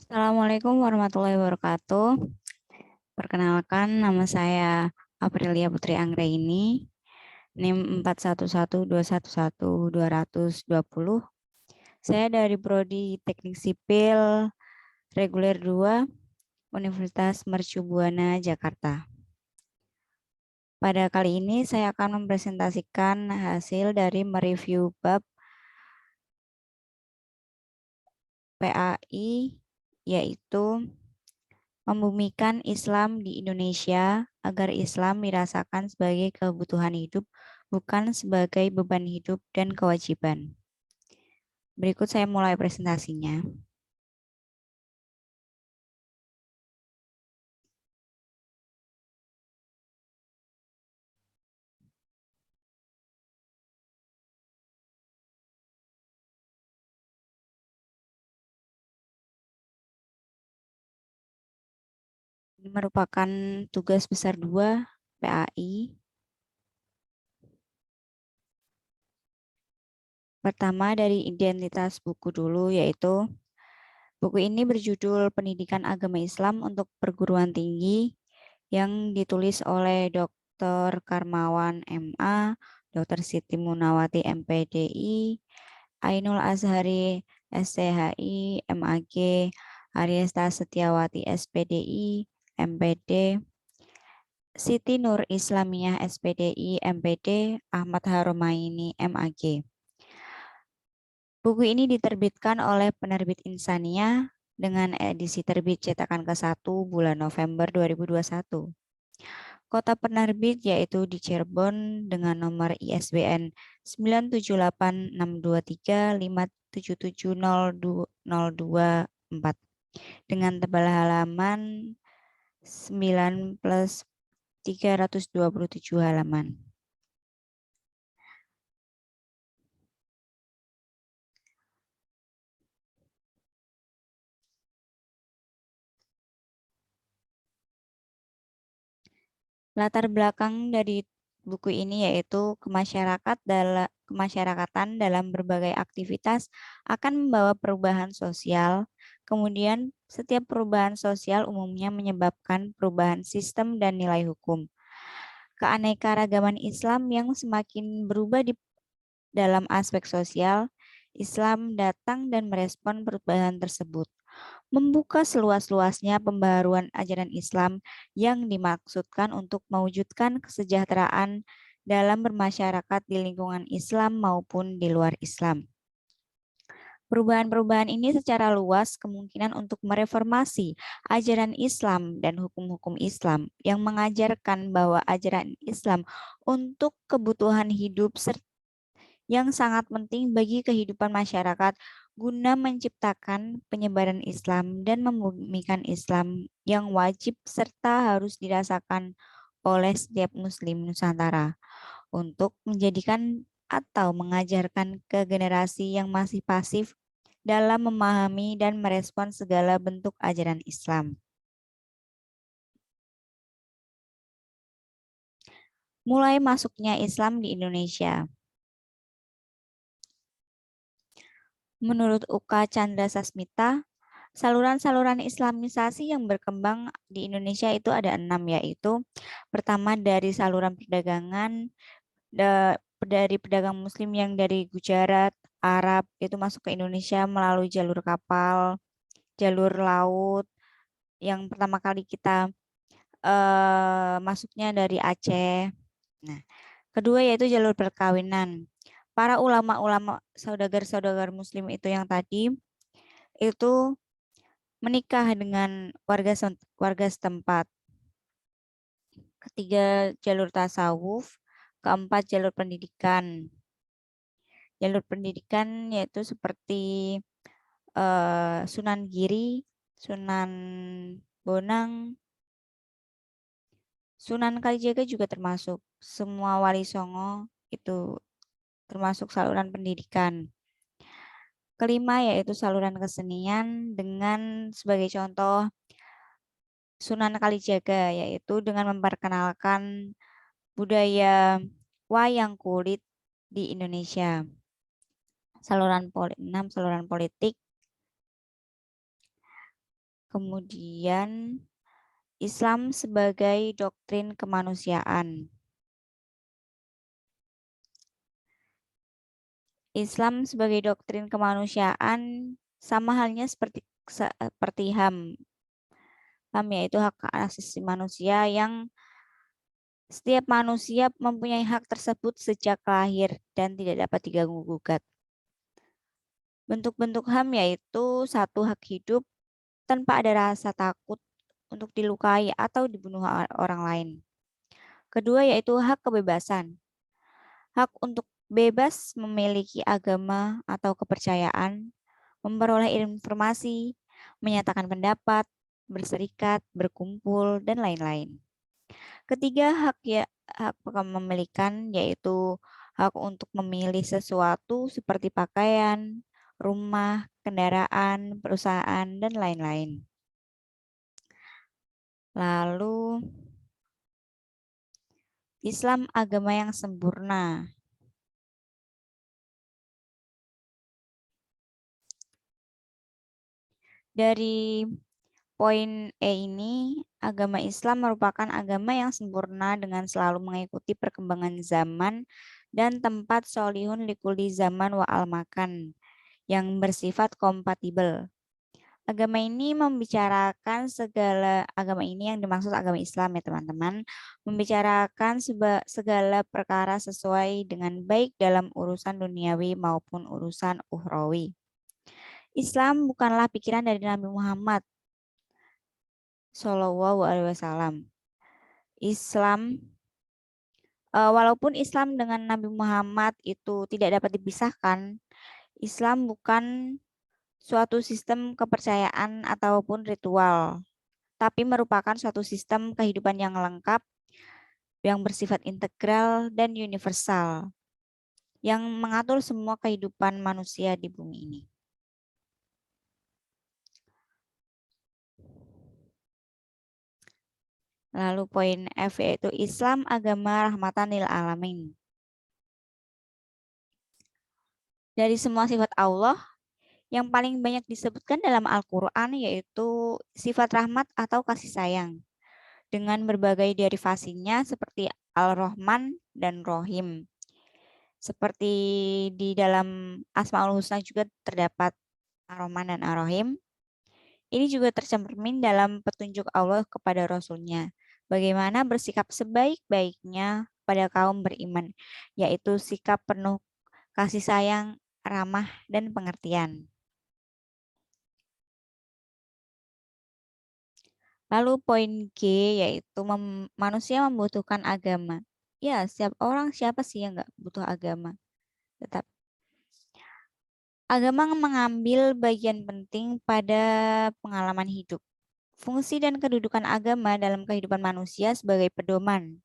Assalamualaikum warahmatullahi wabarakatuh. Perkenalkan, nama saya Aprilia Putri Anggraini, NIM 4112112020. Saya dari Prodi Teknik Sipil Reguler 2, Universitas Mercu Buana, Jakarta. Pada kali ini saya akan mempresentasikan hasil dari mereview bab PAI, yaitu membumikan Islam di Indonesia agar Islam dirasakan sebagai kebutuhan hidup, bukan sebagai beban hidup dan kewajiban. Berikut saya mulai presentasinya. Ini merupakan tugas besar 2 PAI. Pertama dari identitas buku dulu, yaitu buku ini berjudul Pendidikan Agama Islam untuk Perguruan Tinggi yang ditulis oleh Dr. Karmawan MA, Dr. Siti Munawati MPDI, Ainul Azhari SCHI, MAG, Ariesta Setiawati SPDI, MPD, Siti Nur Islamiyah SPDI, MPD, Ahmad Haromaini, MAG. Buku ini diterbitkan oleh penerbit Insania dengan edisi terbit cetakan ke-1 bulan November 2021. Kota penerbit yaitu di Cirebon dengan nomor ISBN 9786235770024 dengan tebal halaman 9 plus 327 halaman. Latar belakang dari buku ini yaitu kemasyarakatan dalam berbagai aktivitas akan membawa perubahan sosial. Kemudian setiap perubahan sosial umumnya menyebabkan perubahan sistem dan nilai hukum. Keanekaragaman Islam yang semakin berubah di dalam aspek sosial, Islam datang dan merespon perubahan tersebut, membuka seluas-luasnya pembaharuan ajaran Islam yang dimaksudkan untuk mewujudkan kesejahteraan dalam bermasyarakat di lingkungan Islam maupun di luar Islam. Perubahan-perubahan ini secara luas kemungkinan untuk mereformasi ajaran Islam dan hukum-hukum Islam yang mengajarkan bahwa ajaran Islam untuk kebutuhan hidup yang sangat penting bagi kehidupan masyarakat guna menciptakan penyebaran Islam dan membumikan Islam yang wajib serta harus dirasakan oleh setiap Muslim Nusantara untuk menjadikan atau mengajarkan ke generasi yang masih pasif dalam memahami dan merespon segala bentuk ajaran Islam. Mulai masuknya Islam di Indonesia. Menurut UK Chandra Sasmita, saluran-saluran Islamisasi yang berkembang di Indonesia itu ada 6, yaitu pertama dari saluran perdagangan, dari pedagang Muslim yang dari Gujarat, Arab itu masuk ke Indonesia melalui jalur kapal, jalur laut. Yang pertama kali kita masuknya dari Aceh. Nah, kedua yaitu jalur perkawinan. Para ulama-ulama saudagar-saudagar Muslim itu yang tadi itu menikah dengan warga setempat. Ketiga, jalur tasawuf. Keempat, jalur pendidikan. Jalur pendidikan yaitu seperti Sunan Giri, Sunan Bonang, Sunan Kalijaga juga termasuk. Semua Wali Songo itu termasuk saluran pendidikan. Kelima yaitu saluran kesenian dengan sebagai contoh Sunan Kalijaga, yaitu dengan memperkenalkan budaya wayang kulit di Indonesia. 6, saluran politik. Kemudian Islam sebagai doktrin kemanusiaan. Islam sebagai doktrin kemanusiaan sama halnya seperti HAM. HAM yaitu hak asasi manusia yang setiap manusia mempunyai hak tersebut sejak lahir dan tidak dapat diganggu-gugat. Bentuk-bentuk HAM yaitu satu, hak hidup tanpa ada rasa takut untuk dilukai atau dibunuh orang lain. Kedua yaitu hak kebebasan. Hak untuk bebas memiliki agama atau kepercayaan, memperoleh informasi, menyatakan pendapat, berserikat, berkumpul, dan lain-lain. Ketiga, hak kepemilikan yaitu hak untuk memilih sesuatu seperti pakaian, rumah, kendaraan, perusahaan, dan lain-lain. Lalu, Islam agama yang sempurna. Dari poin E ini, agama Islam merupakan agama yang sempurna dengan selalu mengikuti perkembangan zaman dan tempat solihun likuli zaman wa al-makan yang bersifat kompatibel. Agama ini yang dimaksud agama Islam ya teman-teman, membicarakan segala perkara sesuai dengan baik dalam urusan duniawi maupun urusan ukhrawi. Islam bukanlah pikiran dari Nabi Muhammad Shallallahu Alaihi Wasallam. Walaupun Islam dengan Nabi Muhammad itu tidak dapat dipisahkan, Islam bukan suatu sistem kepercayaan ataupun ritual, tapi merupakan suatu sistem kehidupan yang lengkap, yang bersifat integral dan universal, yang mengatur semua kehidupan manusia di bumi ini. Lalu poin F yaitu Islam agama rahmatan lil alamin. Dari semua sifat Allah, yang paling banyak disebutkan dalam Al-Quran yaitu sifat rahmat atau kasih sayang. Dengan berbagai derivasinya seperti Al-Rahman dan Rohim. Seperti di dalam Asmaul Husna juga terdapat Ar-Rahman dan Ar-Rahim. Ini juga tercermin dalam petunjuk Allah kepada Rasulnya. Bagaimana bersikap sebaik-baiknya pada kaum beriman, yaitu sikap penuh kasih sayang, ramah, dan pengertian. Lalu poin G yaitu manusia membutuhkan agama. Ya, siapa sih yang nggak butuh agama? Tetap agama mengambil bagian penting pada pengalaman hidup. Fungsi dan kedudukan agama dalam kehidupan manusia sebagai pedoman,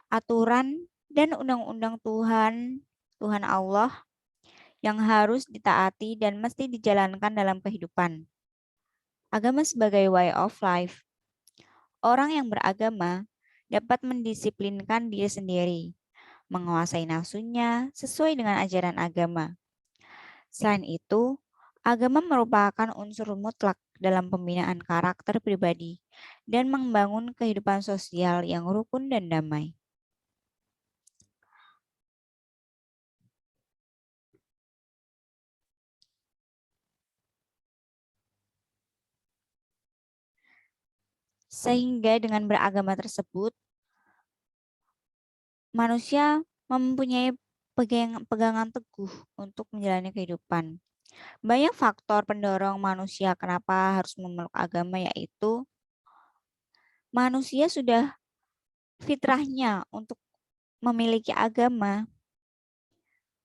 aturan, dan undang-undang Tuhan Allah yang harus ditaati dan mesti dijalankan dalam kehidupan. Agama sebagai way of life. Orang yang beragama dapat mendisiplinkan diri sendiri, menguasai nafsunya sesuai dengan ajaran agama. Selain itu, agama merupakan unsur mutlak dalam pembinaan karakter pribadi dan membangun kehidupan sosial yang rukun dan damai. Sehingga dengan beragama tersebut, manusia mempunyai pegangan teguh untuk menjalani kehidupan. Banyak faktor pendorong manusia kenapa harus memeluk agama, yaitu manusia sudah fitrahnya untuk memiliki agama.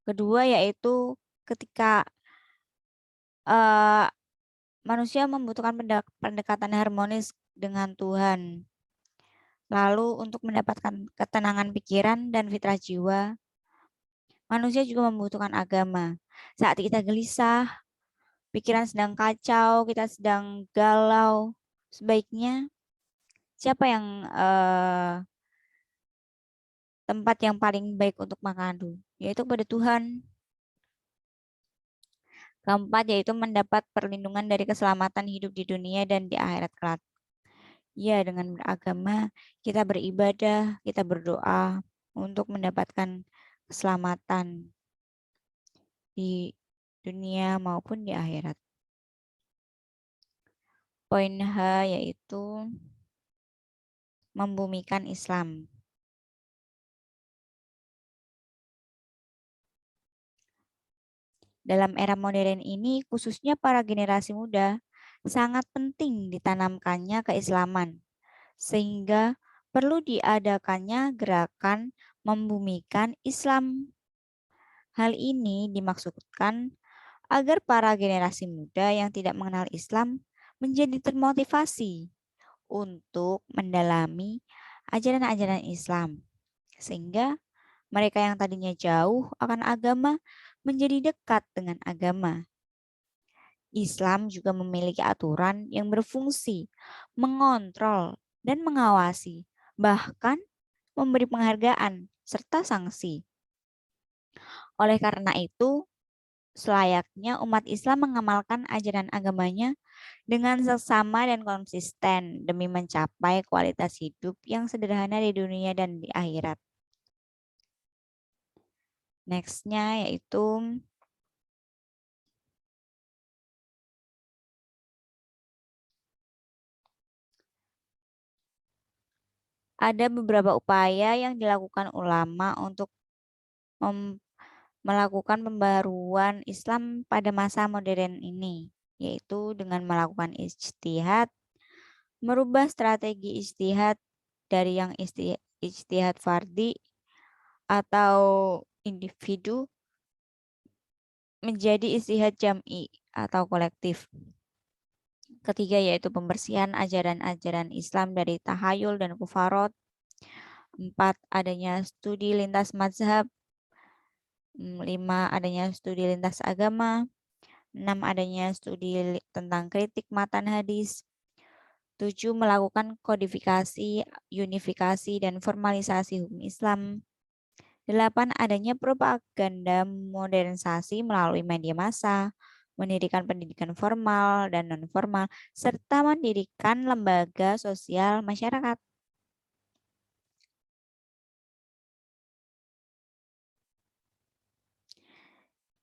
Kedua yaitu ketika manusia membutuhkan pendekatan harmonis dengan Tuhan. Lalu untuk mendapatkan ketenangan pikiran dan fitrah jiwa, manusia juga membutuhkan agama. Saat kita gelisah, pikiran sedang kacau, kita sedang galau, sebaiknya siapa yang tempat yang paling baik untuk mengadu, yaitu kepada Tuhan. Keempat, yaitu mendapat perlindungan dari keselamatan hidup di dunia dan di akhirat kelak. Ya, dengan beragama, kita beribadah, kita berdoa untuk mendapatkan keselamatan di dunia maupun di akhirat. Poin H yaitu membumikan Islam. Dalam era modern ini, khususnya para generasi muda, sangat penting ditanamkannya keislaman, sehingga perlu diadakannya gerakan membumikan Islam. Hal ini dimaksudkan agar para generasi muda yang tidak mengenal Islam menjadi termotivasi untuk mendalami ajaran-ajaran Islam, sehingga mereka yang tadinya jauh akan agama menjadi dekat dengan agama. Islam juga memiliki aturan yang berfungsi mengontrol dan mengawasi, bahkan memberi penghargaan serta sanksi. Oleh karena itu, selayaknya umat Islam mengamalkan ajaran agamanya dengan seksama dan konsisten demi mencapai kualitas hidup yang sederhana di dunia dan di akhirat. Nextnya yaitu ada beberapa upaya yang dilakukan ulama untuk melakukan pembaruan Islam pada masa modern ini, yaitu dengan melakukan ijtihad, merubah strategi ijtihad dari yang ijtihad fardi atau individu menjadi ijtihad jam'i atau kolektif. Ketiga yaitu pembersihan ajaran-ajaran Islam dari tahayul dan kufarot. 4. Adanya studi lintas mazhab. 5. Adanya studi lintas agama. 6. Adanya studi tentang kritik matan hadis. 7. Melakukan kodifikasi, unifikasi, dan formalisasi hukum Islam. 8. Adanya propaganda modernisasi melalui media massa, mendirikan pendidikan formal dan non-formal, serta mendirikan lembaga sosial masyarakat.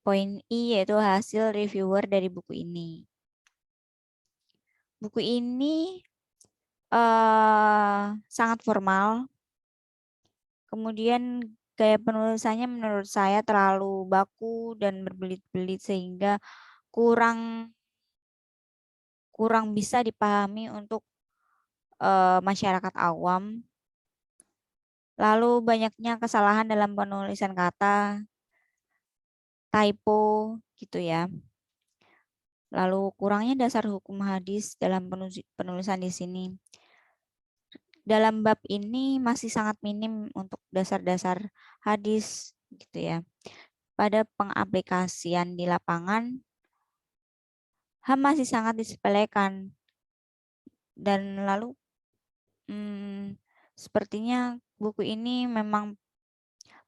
Poin I yaitu hasil reviewer dari buku ini. Buku ini sangat formal. Kemudian gaya penulisannya menurut saya terlalu baku dan berbelit-belit sehingga kurang bisa dipahami untuk masyarakat awam. Lalu banyaknya kesalahan dalam penulisan kata, typo gitu ya. Lalu kurangnya dasar hukum hadis dalam penulisan di sini. Dalam bab ini masih sangat minim untuk dasar-dasar hadis gitu ya. Pada pengaplikasian di lapangan, HAM masih sangat disepelekan. Dan lalu sepertinya buku ini memang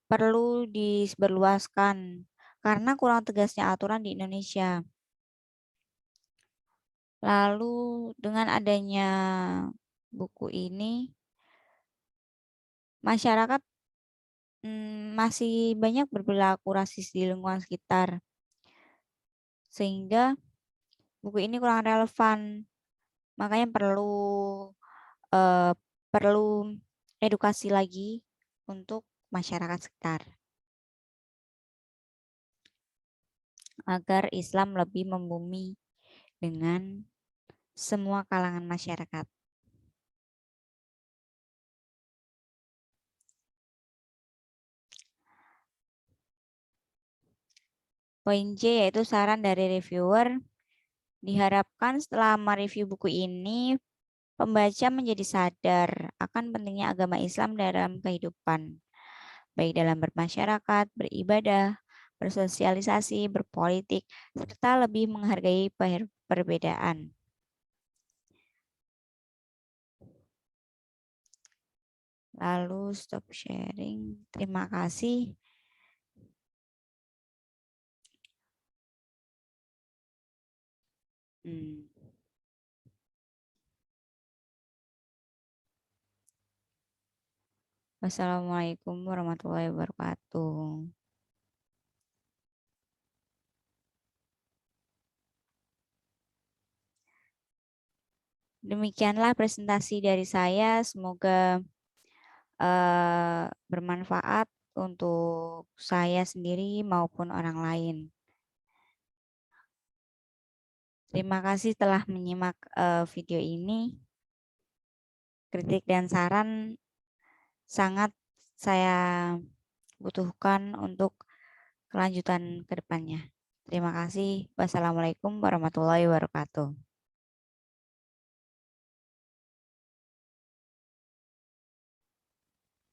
perlu disebarluaskan karena kurang tegasnya aturan di Indonesia. Lalu dengan adanya buku ini, masyarakat masih banyak berperilaku rasis di lingkungan sekitar. Sehingga buku ini kurang relevan. Makanya perlu edukasi lagi untuk masyarakat sekitar. Agar Islam lebih membumi dengan semua kalangan masyarakat. Poin J yaitu saran dari reviewer. Diharapkan setelah mereview buku ini, pembaca menjadi sadar akan pentingnya agama Islam dalam kehidupan, baik dalam bermasyarakat, beribadah, bersosialisasi, berpolitik, serta lebih menghargai perbedaan. Lalu stop sharing. Terima kasih. Hmm. Wassalamualaikum warahmatullahi wabarakatuh. Demikianlah presentasi dari saya. Semoga bermanfaat untuk saya sendiri maupun orang lain. Terima kasih telah menyimak video ini. Kritik dan saran sangat saya butuhkan untuk kelanjutan ke depannya. Terima kasih. Wassalamualaikum warahmatullahi wabarakatuh.